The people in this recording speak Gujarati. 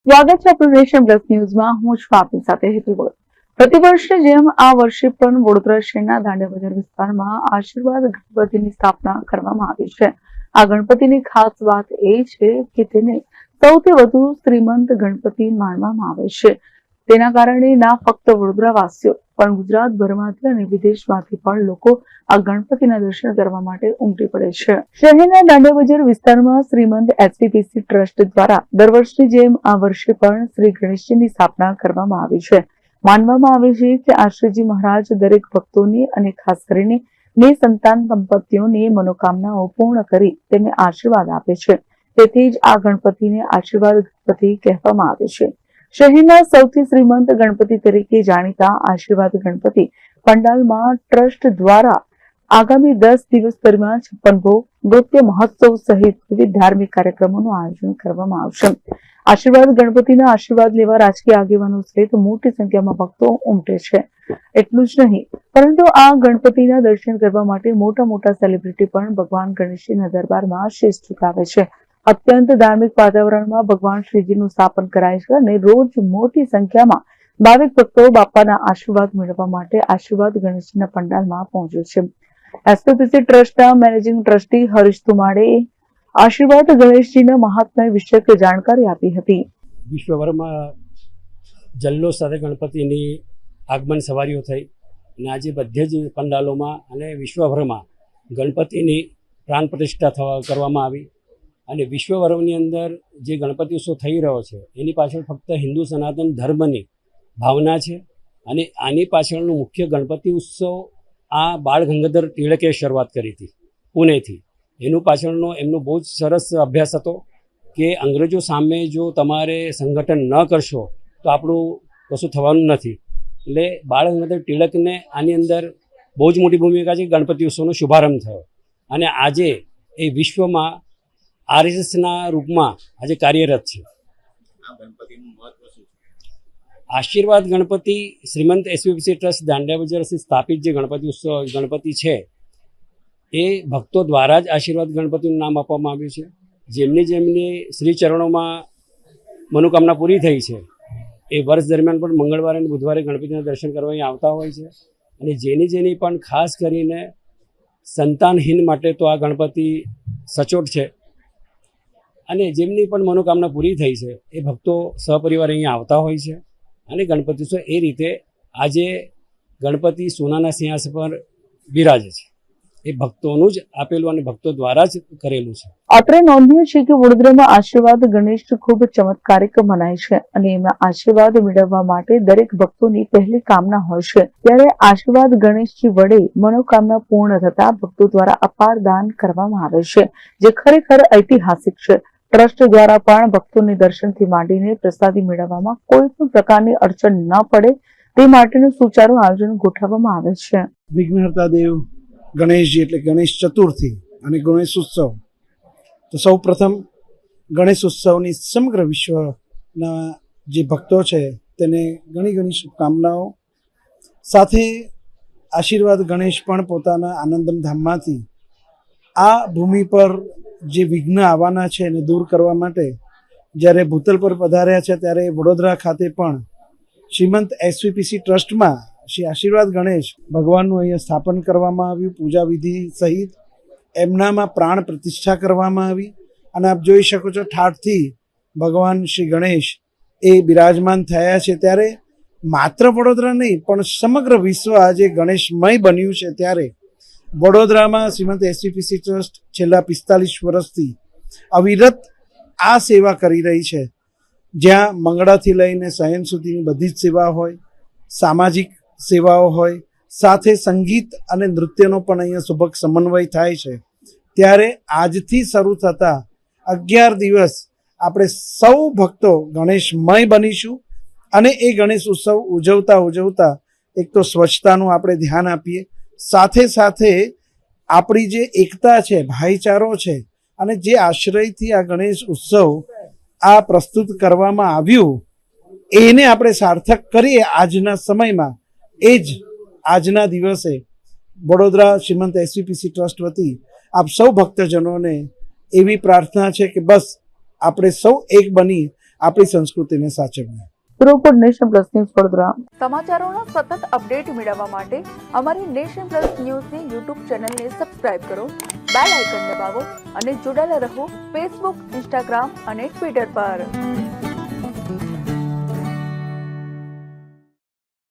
સ્વાગત છે આપણું નેશન પ્લસ ન્યૂઝમાં। હું છું આપની સાથે હેતુ બોલ। પ્રતિવર્ષની જેમ આ વર્ષે પણ વડોદરા શહેરના દાંડિયા બજાર વિસ્તારમાં આશીર્વાદ ગણપતિની સ્થાપના કરવામાં આવી છે। આ ગણપતિની ખાસ વાત એ છે કે તેને સૌથી વધુ શ્રીમંત ગણપતિ માનવામાં આવે છે। તેના કારણે ના ફક્ત વડોદરાવાસીઓ પણ ગુજરાતભરમાંથી અને વિદેશમાંથી પણ લોકો આ ગણપતિના દર્શન કરવા માટે ઉમટી પડે છે। શહેરના દાંડિયા બજાર વિસ્તારમાં શ્રીમંત એસવીપીસી ટ્રસ્ટ દ્વારા દર વર્ષની જેમ આ વર્ષે પણ શ્રી ગણેશજીની સ્થાપના કરવામાં આવી છે। માનવામાં આવે છે કે આશ્રયજી મહારાજ દરેક ભક્તોની અને ખાસ કરીને નિસંતાન દંપતીઓની મનોકામનાઓ પૂર્ણ કરી તેમને આશીર્વાદ આપે છે। તેથી જ આ ગણપતિને આશીર્વાદ ગણપતિ કહેવામાં આવે છે। શહેરના સૌથી શ્રીમંત ગણપતિ તરીકે જાણીતા આશીર્વાદ ગણપતિ પંડાલમાં ટ્રસ્ટ દ્વારા આગામી 10 દિવસ દરમિયાન 56 ભોગ, નૃત્ય મહોત્સવ સહિત વિવિધ ધાર્મિક કાર્યક્રમોનું આયોજન કરવામાં આવશે। આશીર્વાદ ગણપતિના આશીર્વાદ લેવા રાજકીય આગેવાનો સહિત મોટી સંખ્યામાં ભક્તો ઉમટે છે। એટલું જ નહીં પરંતુ આ ગણપતિના દર્શન કરવા માટે મોટા સેલિબ્રિટી પણ ભગવાન ગણેશજીના દરબારમાં શીશ ઝુકાવે છે। અત્યંત ધાર્મિક વાતાવરણમાં ભગવાન શ્રીજીનું સ્થાપન કરાય છે અને રોજ મોટી સંખ્યામાં ભાવિક ભક્તો બાપાના આશીર્વાદ મેળવવા માટે આશીર્વાદ ગણેશજીના પંડાલમાં પહોંચે છે। એસવીપીસી ટ્રસ્ટના મેનેજિંગ ટ્રસ્ટી હરીશ તુમાડે આશીર્વાદ ગણેશજીના મહાત્મ્ય વિશે જાણકારી આપી હતી। વિશ્વભરમાં જલ્લોષ સાથે ગણપતિની આગમન સવારીઓ થઈ અને આજે બધે જ પંડાલોમાં અને વિશ્વભરમાં ગણપતિની પ્રાણ પ્રતિષ્ઠા કરવામાં આવી અને વિશ્વભરની અંદર જે ગણપતિ ઉત્સવ થઈ રહ્યો છે એની પાછળ ફક્ત હિન્દુ સનાતન ધર્મની ભાવના છે અને આની પાછળનું મુખ્ય ગણપતિ ઉત્સવ આ બાળ ગંગાધર તિલકે શરૂઆત કરી હતી પુણેથી। એનું પાછળનો એમનો બહુ જ સરસ અભ્યાસ હતો કે અંગ્રેજો સામે જો તમારે સંગઠન ન કરશો તો આપણું કશું થવાનું નથી। એટલે બાળ ગંગાધર તિલકને આની અંદર બહુ જ મોટી ભૂમિકા છે। ગણપતિ ઉત્સવનો શુભારંભ થયો અને આજે એ વિશ્વમાં આરએસએસના રૂપમાં આજે કાર્યરત છે। આશીર્વાદ ગણપતિ શ્રીમંત એસવીપીસી ટ્રસ્ટ દાંડિયા બજારથી સ્થાપિત જે ગણપતિ ઉત્સવ ગણપતિ છે એ ભક્તો દ્વારા જ આશીર્વાદ ગણપતિનું નામ આપવામાં આવ્યું છે। જેમની શ્રી ચરણોમાં મનોકામના પૂરી થઈ છે એ વર્ષ દરમિયાન પણ મંગળવારે અને બુધવારે ગણપતિના દર્શન કરવા અહીં આવતા હોય છે અને જેની પણ ખાસ કરીને સંતાનહીન માટે તો આ ગણપતિ સચોટ છે અને જેમની પણ મનોકામના પૂરી થઈ છે એ ભક્તો સહપરિવાર અહીં આવતા હોય છે અને ગણપતિ ઉત્સવ એ રીતે આજે ગણપતિ સોનાના સિંહાસન પર બિરાજે છે। એ ભક્તોનું જ આપેલું અને ભક્તો દ્વારા જ કરેલું છે। અત્રે નોંધ્યું છે કે વડોદરામાં આશીર્વાદ ગણેશ ખૂબ ચમત્કારિક મનાય છે અને એમાં આશીર્વાદ મેળવવા માટે દરેક ભક્તોની પહેલી કામના હોય છે। ત્યારે આશીર્વાદ ગણેશજી વડે મનોકામના પૂર્ણ થતા ભક્તો દ્વારા અપાર દાન કરવામાં આવે છે જે ખરેખર ઐતિહાસિક છે। ટ્રસ્ટ દ્વારા પણ ભક્તોને દર્શનથી માંડીને પ્રસાદી મેળવવામાં કોઈ પણ પ્રકારની અડચણ ન પડે તે માટેનું સુચારું આયોજન ગોઠવવામાં આવે છે। વિઘ્નહર્તા દેવ ગણેશજી એટલે ગણેશ ચતુર્થી અને ગણેશ ઉત્સવ તો સૌ પ્રથમ ગણેશ ઉત્સવની સમગ્ર વિશ્વના જે ભક્તો છે તેને ઘણી શુભકામનાઓ સાથે આશીર્વાદ ગણેશ પણ પોતાના આનંદમ ધામમાંથી આ ભૂમિ પર જે વિઘ્ન આવવાના છે એને દૂર કરવા માટે જ્યારે ભૂતલ પર પધાર્યા છે ત્યારે વડોદરા ખાતે પણ શ્રીમંત એસવીપીસી ટ્રસ્ટમાં શ્રી આશીર્વાદ ગણેશ ભગવાનનું અહીંયા સ્થાપન કરવામાં આવ્યું। પૂજા વિધિ સહિત એમનામાં પ્રાણ પ્રતિષ્ઠા કરવામાં આવી અને આપ જોઈ શકો છો ઠાઠથી ભગવાન શ્રી ગણેશ એ બિરાજમાન થયા છે। ત્યારે માત્ર વડોદરા નહીં પણ સમગ્ર વિશ્વ આજે ગણેશમય બન્યું છે। ત્યારે વડોદરામાં શ્રીમંત એસવીપીસી ટ્રસ્ટ છેલ્લા 45 વર્ષથી અવિરત આ સેવા કરી રહી છે જ્યાં મંગળાથી લઈને શયન સુધીની બધી જ સેવા હોય, સામાજિક સેવાઓ હોય, સાથે સંગીત અને નૃત્યનો પણ અહીંયા સુભગ સમન્વય થાય છે। ત્યારે આજથી શરૂ થતા 11 દિવસ આપણે સૌ ભક્તો ગણેશમય બનીશું અને એ ગણેશ ઉત્સવ ઉજવતા એક તો સ્વચ્છતાનું આપણે ધ્યાન આપીએ, સાથે આપણી જે એકતા છે, ભાઈચારો છે અને જે આશ્રયથી આ ગણેશ ઉત્સવ આ પ્રસ્તુત કરવામાં આવ્યું એને આપણે સાર્થક કરીએ આજના સમયમાં। એ જ આજના દિવસે વડોદરા શ્રીમંત એસવીપીસી ટ્રસ્ટ વતી આપ સૌ ભક્તજનોને એવી પ્રાર્થના છે કે બસ આપણે સૌ એક બની આપણી સંસ્કૃતિને સાચવીએ. Report nation plus news Vadodara. સમાચારોના સતત અપડેટ મેળવવા માટે અમારી નેશન પ્લસ ન્યૂઝની યુટ્યુબ ચેનલને સબસ્ક્રાઇબ કરો, બેલ આઇકન દબાવો અને જોડાયેલા રહો ફેસબુક, ઇન્સ્ટાગ્રામ અને ટ્વિટર પર.